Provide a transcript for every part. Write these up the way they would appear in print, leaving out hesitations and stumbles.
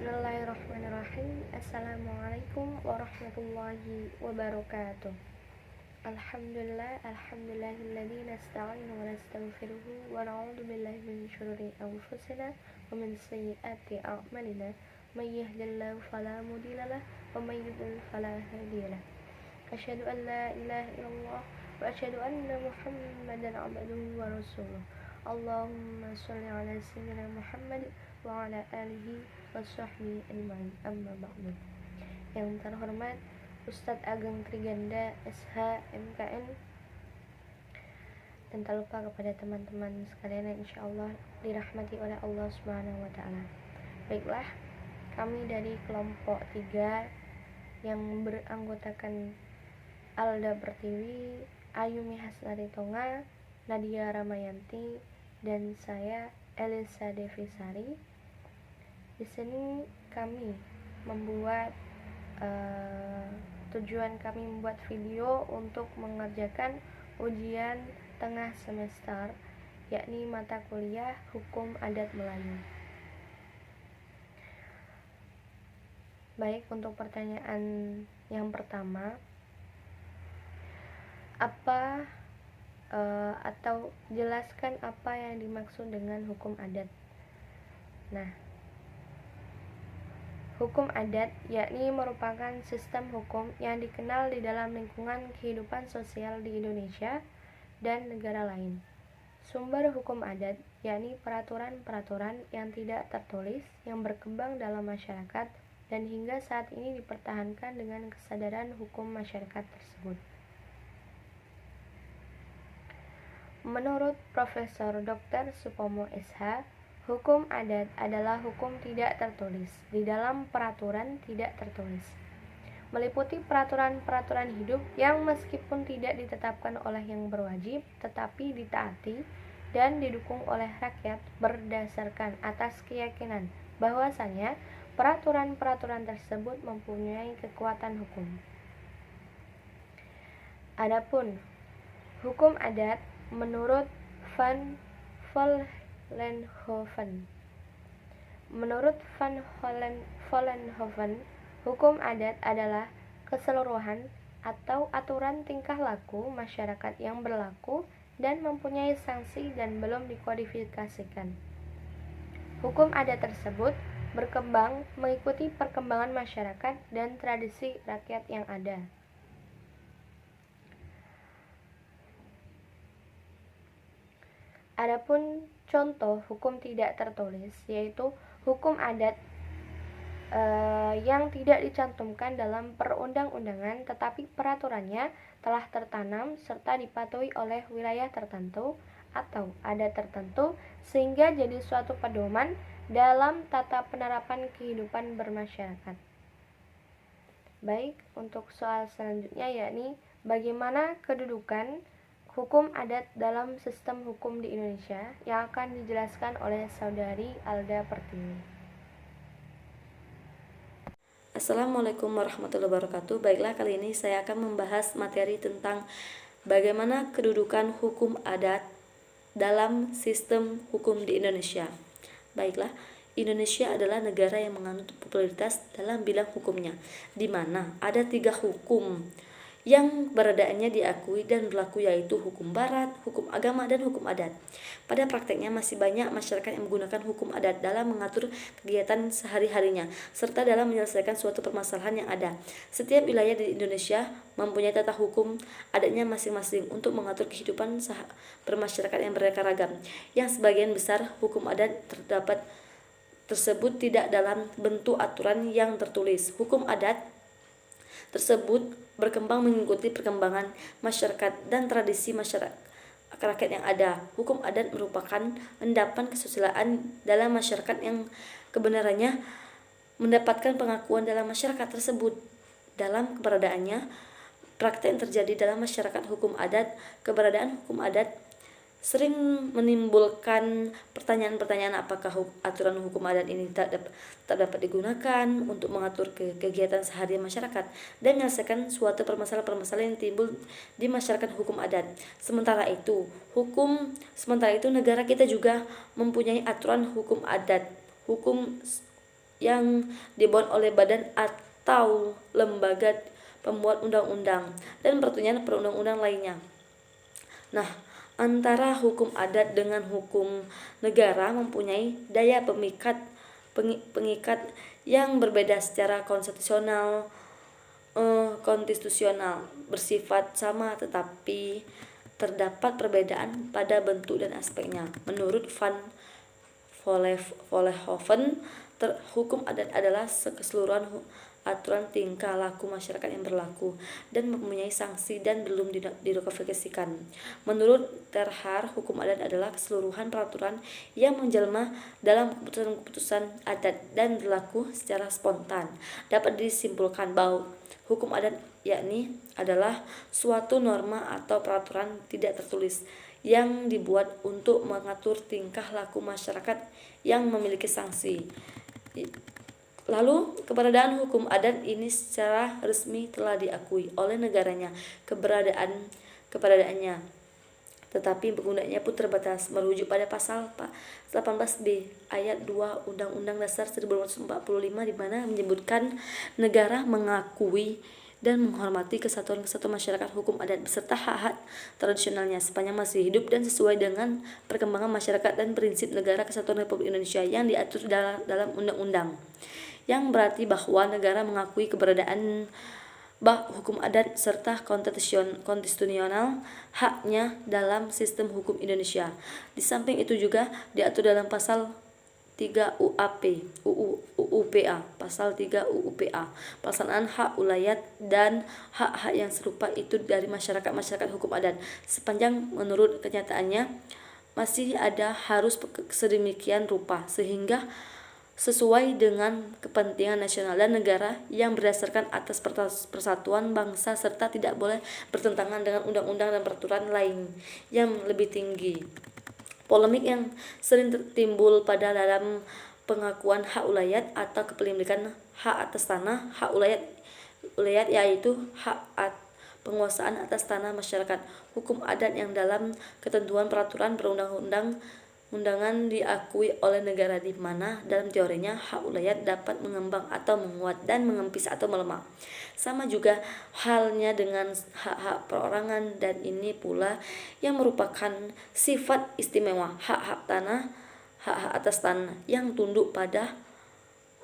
Bismillahirrahmanirrahim. Assalamualaikum warahmatullahi wabarakatuh. Alhamdulillahilladzi nasta'inu wa nastaghfiruhu wa na'udzu billahi min syururi anfusina wa min sayyiati a'malina. May yahdihillahu fala mudilla lahu wa may yudlil fala hadiya lahu. Asyhadu an la ilaha illallah wa asyhadu anna Muhammadan 'abduhu wa rasuluh. Allahumma shalli ala sayyidina Muhammad wa ala alihi wa sahbihi ajma'in. Amma ba'du. Yang terhormat Ustadz Ageng Triganda SH MKN, dan tak lupa kepada teman-teman sekalian yang insyaallah dirahmati oleh Allah Subhanahu wa taala. Baiklah, kami dari kelompok 3 yang beranggotakan Alda Pertiwi, Ayumi Hasnari Tonga, Nadia Ramayanti, dan saya Elisa Devisari. Di sini kami membuat tujuan kami membuat video untuk mengerjakan ujian tengah semester, yakni mata kuliah Hukum Adat Melayu. Baik, untuk pertanyaan yang pertama, apa atau jelaskan apa yang dimaksud dengan hukum adat. Nah, hukum adat yakni merupakan sistem hukum yang dikenal di dalam lingkungan kehidupan sosial di Indonesia dan negara lain. Sumber hukum adat yakni peraturan-peraturan yang tidak tertulis yang berkembang dalam masyarakat dan hingga saat ini dipertahankan dengan kesadaran hukum masyarakat tersebut. Menurut Profesor Dr. Supomo SH, hukum adat adalah hukum tidak tertulis di dalam peraturan tidak tertulis, meliputi peraturan-peraturan hidup yang meskipun tidak ditetapkan oleh yang berwajib tetapi ditaati dan didukung oleh rakyat berdasarkan atas keyakinan bahwasanya peraturan-peraturan tersebut mempunyai kekuatan hukum. Adapun hukum adat menurut Van Vollenhoven. Menurut Van Vollenhoven, hukum adat adalah keseluruhan atau aturan tingkah laku masyarakat yang berlaku dan mempunyai sanksi dan belum dikodifikasikan. Hukum adat tersebut berkembang mengikuti perkembangan masyarakat dan tradisi rakyat yang ada. Adapun contoh hukum tidak tertulis yaitu hukum adat yang tidak dicantumkan dalam perundang-undangan tetapi peraturannya telah tertanam serta dipatuhi oleh wilayah tertentu atau adat tertentu sehingga jadi suatu pedoman dalam tata penerapan kehidupan bermasyarakat. Baik, untuk soal selanjutnya yakni bagaimana kedudukan hukum adat dalam sistem hukum di Indonesia yang akan dijelaskan oleh Saudari Alda Pertiwi. Assalamualaikum warahmatullahi wabarakatuh. Baiklah, kali ini saya akan membahas materi tentang bagaimana kedudukan hukum adat dalam sistem hukum di Indonesia. Baiklah, Indonesia adalah negara yang menganut popularitas dalam bidang hukumnya, di mana ada 3 hukum yang beradaannya diakui dan berlaku, yaitu hukum barat, hukum agama, dan hukum adat. Pada prakteknya masih banyak masyarakat yang menggunakan hukum adat dalam mengatur kegiatan sehari-harinya serta dalam menyelesaikan suatu permasalahan yang ada. Setiap wilayah di Indonesia mempunyai tata hukum adatnya masing-masing untuk mengatur kehidupan bermasyarakat yang beraneka ragam. Yang sebagian besar hukum adat tersebut tidak dalam bentuk aturan yang tertulis. Hukum adat tersebut berkembang mengikuti perkembangan masyarakat dan tradisi masyarakat rakyat yang ada. Hukum adat merupakan endapan kesusilaan dalam masyarakat yang kebenarannya mendapatkan pengakuan dalam masyarakat tersebut. Dalam keberadaannya, praktek yang terjadi dalam masyarakat hukum adat, keberadaan hukum adat sering menimbulkan pertanyaan-pertanyaan apakah aturan hukum adat ini tak dapat digunakan untuk mengatur kegiatan sehari masyarakat dan menyelesaikan suatu permasalahan-permasalahan yang timbul di masyarakat hukum adat. Sementara itu negara kita juga mempunyai aturan hukum adat, hukum yang dibuat oleh badan atau lembaga pembuat undang-undang dan perundang-undang lainnya. Nah, antara hukum adat dengan hukum negara mempunyai daya pengikat yang berbeda secara konstitusional bersifat sama, tetapi terdapat perbedaan pada bentuk dan aspeknya. Menurut Van Vollenhoven, hukum adat adalah keseluruhan aturan tingkah laku masyarakat yang berlaku dan mempunyai sanksi dan belum didoktrifikasikan. Menurut Terhar, hukum adat adalah keseluruhan peraturan yang menjelma dalam keputusan-keputusan adat dan berlaku secara spontan. Dapat disimpulkan bahwa hukum adat yakni adalah suatu norma atau peraturan tidak tertulis yang dibuat untuk mengatur tingkah laku masyarakat yang memiliki sanksi. Lalu, keberadaan hukum adat ini secara resmi telah diakui oleh negaranya keberadaannya, tetapi penggunaannya pun terbatas. Merujuk pada pasal 18b ayat 2 Undang-Undang Dasar 1945 di mana menyebutkan negara mengakui dan menghormati kesatuan masyarakat hukum adat beserta hak-hak tradisionalnya sepanjang masih hidup dan sesuai dengan perkembangan masyarakat dan prinsip negara kesatuan Republik Indonesia yang diatur dalam undang-undang, yang berarti bahwa negara mengakui keberadaan hukum adat serta konstitusional haknya dalam sistem hukum Indonesia. Di samping itu juga diatur dalam pasal 3 UUPA, pasal 3 UUPA, pelaksanaan hak ulayat dan hak-hak yang serupa itu dari masyarakat hukum adat. Sepanjang menurut kenyataannya masih ada harus sedemikian rupa sehingga sesuai dengan kepentingan nasional dan negara yang berdasarkan atas persatuan bangsa serta tidak boleh bertentangan dengan undang-undang dan peraturan lain yang lebih tinggi. Polemik yang sering timbul pada dalam pengakuan hak ulayat atau kepemilikan hak atas tanah. Hak ulayat yaitu hak penguasaan atas tanah masyarakat hukum adat yang dalam ketentuan peraturan perundang-undangan diakui oleh negara, di mana dalam teorinya hak ulayat dapat mengembang atau menguat dan mengempis atau melemah. Sama juga halnya dengan hak-hak perorangan, dan ini pula yang merupakan sifat istimewa hak-hak atas tanah yang tunduk pada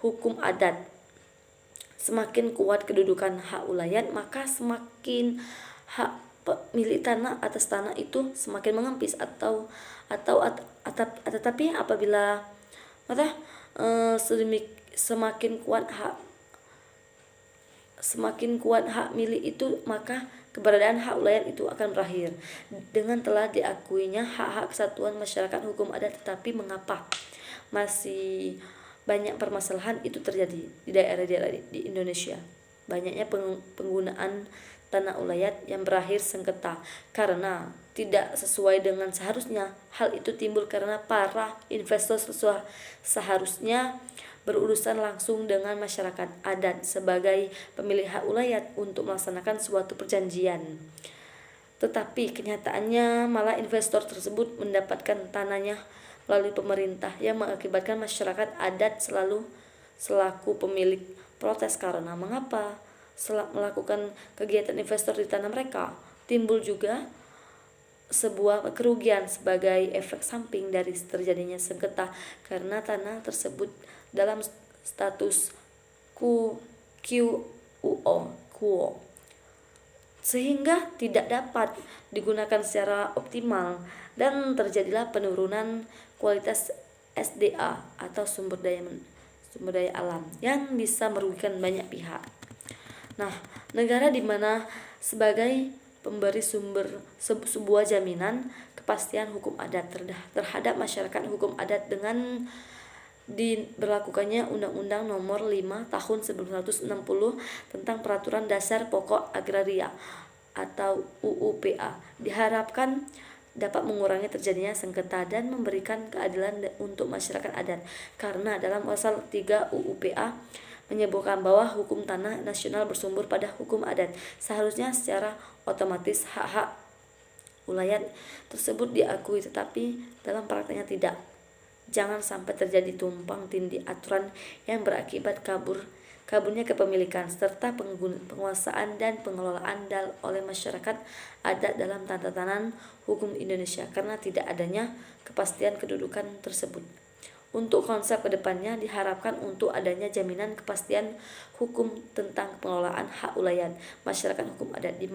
hukum adat. Semakin kuat kedudukan hak ulayat, maka semakin hak pemilik tanah atas tanah itu semakin mengempis tetapi apabila semakin kuat hak milik itu, maka keberadaan hak ulayat itu akan berakhir. Dengan telah diakuinya hak-hak kesatuan masyarakat hukum adat, tetapi mengapa masih banyak permasalahan itu terjadi di daerah-daerah di Indonesia? Banyaknya penggunaan tanah ulayat yang berakhir sengketa karena tidak sesuai dengan seharusnya. Hal itu timbul karena para investor seharusnya berurusan langsung dengan masyarakat adat sebagai pemilik hak ulayat untuk melaksanakan suatu perjanjian. Tetapi kenyataannya malah investor tersebut mendapatkan tanahnya melalui pemerintah, yang mengakibatkan masyarakat adat selaku pemilik protes karena mengapa melakukan kegiatan investor di tanah mereka. Timbul juga sebuah kerugian sebagai efek samping dari terjadinya sengketa karena tanah tersebut dalam status quo sehingga tidak dapat digunakan secara optimal dan terjadilah penurunan kualitas SDA atau sumber daya alam yang bisa merugikan banyak pihak. Nah, negara di mana sebagai pemberi sebuah jaminan kepastian hukum adat terhadap masyarakat hukum adat dengan diberlakukannya Undang-Undang Nomor 5 Tahun 1960 tentang Peraturan Dasar Pokok Agraria atau UUPA diharapkan dapat mengurangi terjadinya sengketa dan memberikan keadilan untuk masyarakat adat, karena dalam pasal 3 UUPA menyebutkan bahwa hukum tanah nasional bersumber pada hukum adat. Seharusnya secara otomatis hak-hak ulayat tersebut diakui, tetapi dalam prakteknya tidak. Jangan sampai terjadi tumpang tindih aturan yang berakibat kaburnya kepemilikan serta penguasaan dan pengelolaan oleh masyarakat adat dalam tatanan hukum Indonesia karena tidak adanya kepastian kedudukan tersebut. Untuk konsep kedepannya diharapkan untuk adanya jaminan kepastian hukum tentang pengelolaan hak ulayat masyarakat hukum adat di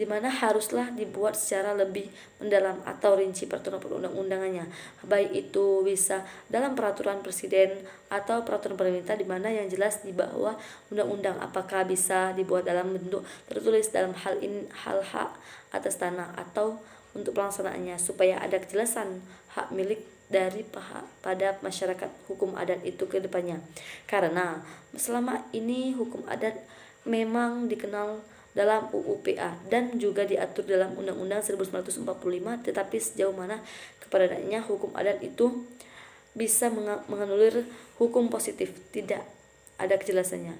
mana haruslah dibuat secara lebih mendalam atau rinci peraturan perundang-undangannya, baik itu bisa dalam peraturan presiden atau peraturan pemerintah, di mana yang jelas di bawah undang-undang, apakah bisa dibuat dalam bentuk tertulis dalam hal hak atas tanah atau untuk pelaksanaannya, supaya ada kejelasan hak milik pada masyarakat hukum adat itu ke depannya. Karena selama ini hukum adat memang dikenal dalam UU PA dan juga diatur dalam Undang-Undang 1945, tetapi sejauh mana keberadaannya hukum adat itu bisa menganulir hukum positif, tidak ada kejelasannya.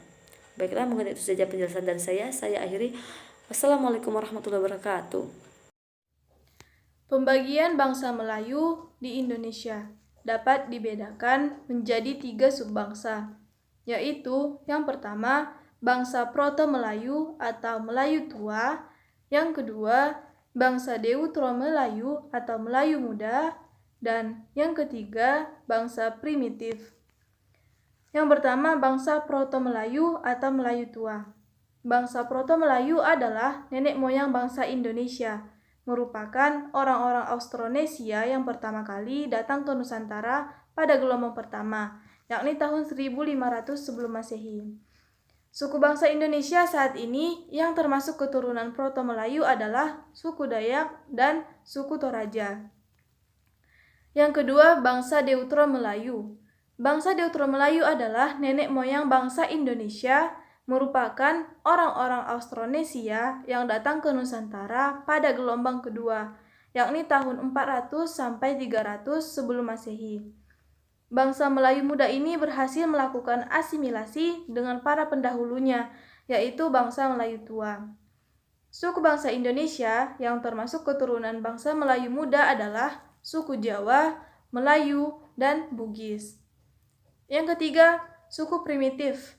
Baiklah, mungkin itu saja penjelasan dari saya akhiri. Wassalamualaikum warahmatullahi wabarakatuh. Pembagian bangsa Melayu di Indonesia dapat dibedakan menjadi 3 subbangsa, yaitu yang pertama, bangsa Proto-Melayu atau Melayu Tua, yang kedua, bangsa Deutero-Melayu atau Melayu Muda, dan yang ketiga, bangsa Primitif. Yang pertama, bangsa Proto-Melayu atau Melayu Tua. Bangsa Proto-Melayu adalah nenek moyang bangsa Indonesia, merupakan orang-orang Austronesia yang pertama kali datang ke Nusantara pada gelombang pertama, yakni tahun 1500 sebelum Masehi. Suku bangsa Indonesia saat ini yang termasuk keturunan Proto-Melayu adalah suku Dayak dan suku Toraja. Yang kedua, bangsa Deutero-Melayu. Bangsa Deutero-Melayu adalah nenek moyang bangsa Indonesia, merupakan orang-orang Austronesia yang datang ke Nusantara pada gelombang kedua, yakni tahun 400 sampai 300 sebelum Masehi. Bangsa Melayu Muda ini berhasil melakukan asimilasi dengan para pendahulunya, yaitu bangsa Melayu Tua. Suku bangsa Indonesia yang termasuk keturunan bangsa Melayu Muda adalah suku Jawa, Melayu, dan Bugis. Yang ketiga, suku Primitif.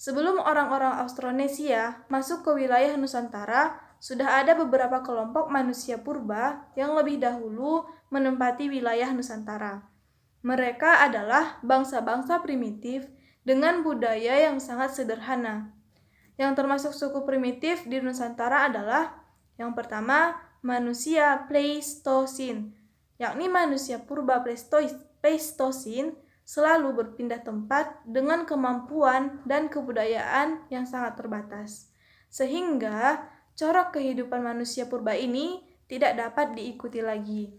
Sebelum orang-orang Austronesia masuk ke wilayah Nusantara, sudah ada beberapa kelompok manusia purba yang lebih dahulu menempati wilayah Nusantara. Mereka adalah bangsa-bangsa primitif dengan budaya yang sangat sederhana. Yang termasuk suku primitif di Nusantara adalah yang pertama, manusia Pleistosin, yakni manusia purba Pleistosin selalu berpindah tempat dengan kemampuan dan kebudayaan yang sangat terbatas, sehingga corak kehidupan manusia purba ini tidak dapat diikuti lagi.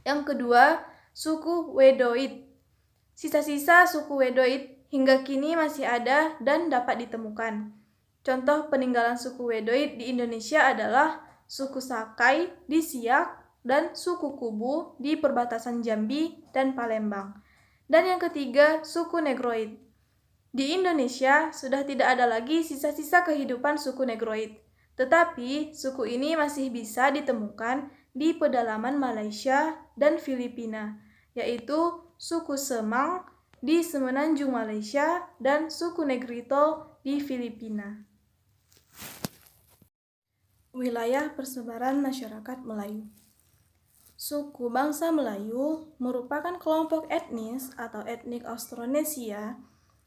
Yang kedua, suku Wedoid. Sisa-sisa suku Wedoid hingga kini masih ada dan dapat ditemukan. Contoh peninggalan suku Wedoid di Indonesia adalah suku Sakai di Siak dan suku Kubu di perbatasan Jambi dan Palembang. Dan yang ketiga, suku Negroid. Di Indonesia sudah tidak ada lagi sisa-sisa kehidupan suku Negroid, tetapi suku ini masih bisa ditemukan di pedalaman Malaysia dan Filipina, yaitu suku Semang di Semenanjung Malaysia dan suku Negrito di Filipina. Wilayah persebaran masyarakat Melayu. Suku bangsa Melayu merupakan kelompok etnis atau etnik Austronesia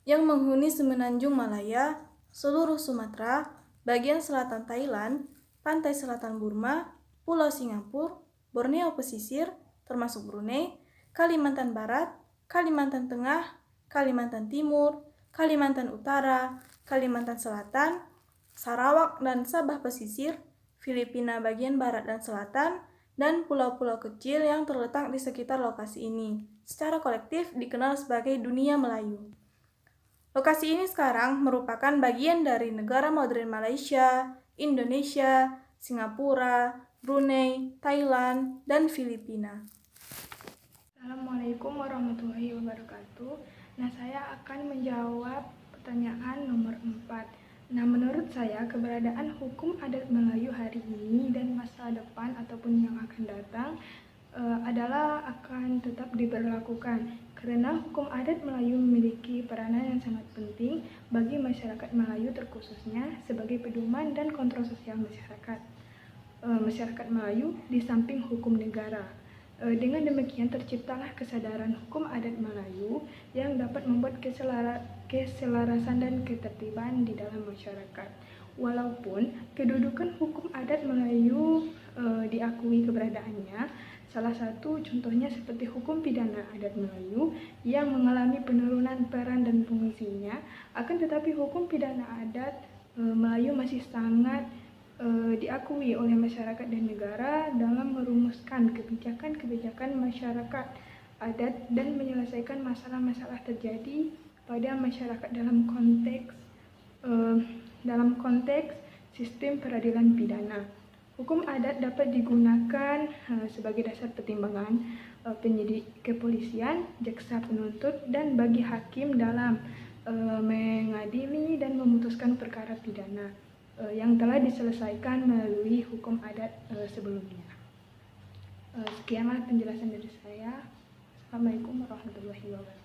yang menghuni Semenanjung Malaya, seluruh Sumatera, bagian selatan Thailand, pantai selatan Burma, Pulau Singapura, Borneo pesisir, termasuk Brunei, Kalimantan Barat, Kalimantan Tengah, Kalimantan Timur, Kalimantan Utara, Kalimantan Selatan, Sarawak dan Sabah pesisir, Filipina bagian barat dan selatan, dan pulau-pulau kecil yang terletak di sekitar lokasi ini. Secara kolektif dikenal sebagai dunia Melayu. Lokasi ini sekarang merupakan bagian dari negara modern Malaysia, Indonesia, Singapura, Brunei, Thailand, dan Filipina. Assalamualaikum warahmatullahi wabarakatuh. Saya akan menjawab pertanyaan nomor 4. Menurut saya keberadaan hukum adat Melayu hari ini dan masa depan ataupun yang akan datang adalah akan tetap diberlakukan karena hukum adat Melayu memiliki peranan yang sangat penting bagi masyarakat Melayu terkhususnya sebagai pedoman dan kontrol sosial masyarakat Melayu di samping hukum negara. Dengan demikian terciptalah kesadaran hukum adat Melayu yang dapat membuat keselarasan dan ketertiban di dalam masyarakat. Walaupun kedudukan hukum adat Melayu diakui keberadaannya, salah satu contohnya seperti hukum pidana adat Melayu yang mengalami penurunan peran dan fungsinya, akan tetapi hukum pidana adat Melayu masih sangat diakui oleh masyarakat dan negara dalam merumuskan kebijakan-kebijakan masyarakat adat dan menyelesaikan masalah-masalah terjadi pada masyarakat dalam konteks sistem peradilan pidana. Hukum adat dapat digunakan sebagai dasar pertimbangan penyidik kepolisian, jaksa penuntut, dan bagi hakim dalam mengadili dan memutuskan perkara pidana yang telah diselesaikan melalui hukum adat sebelumnya. Sekianlah penjelasan dari saya. Assalamualaikum warahmatullahi wabarakatuh.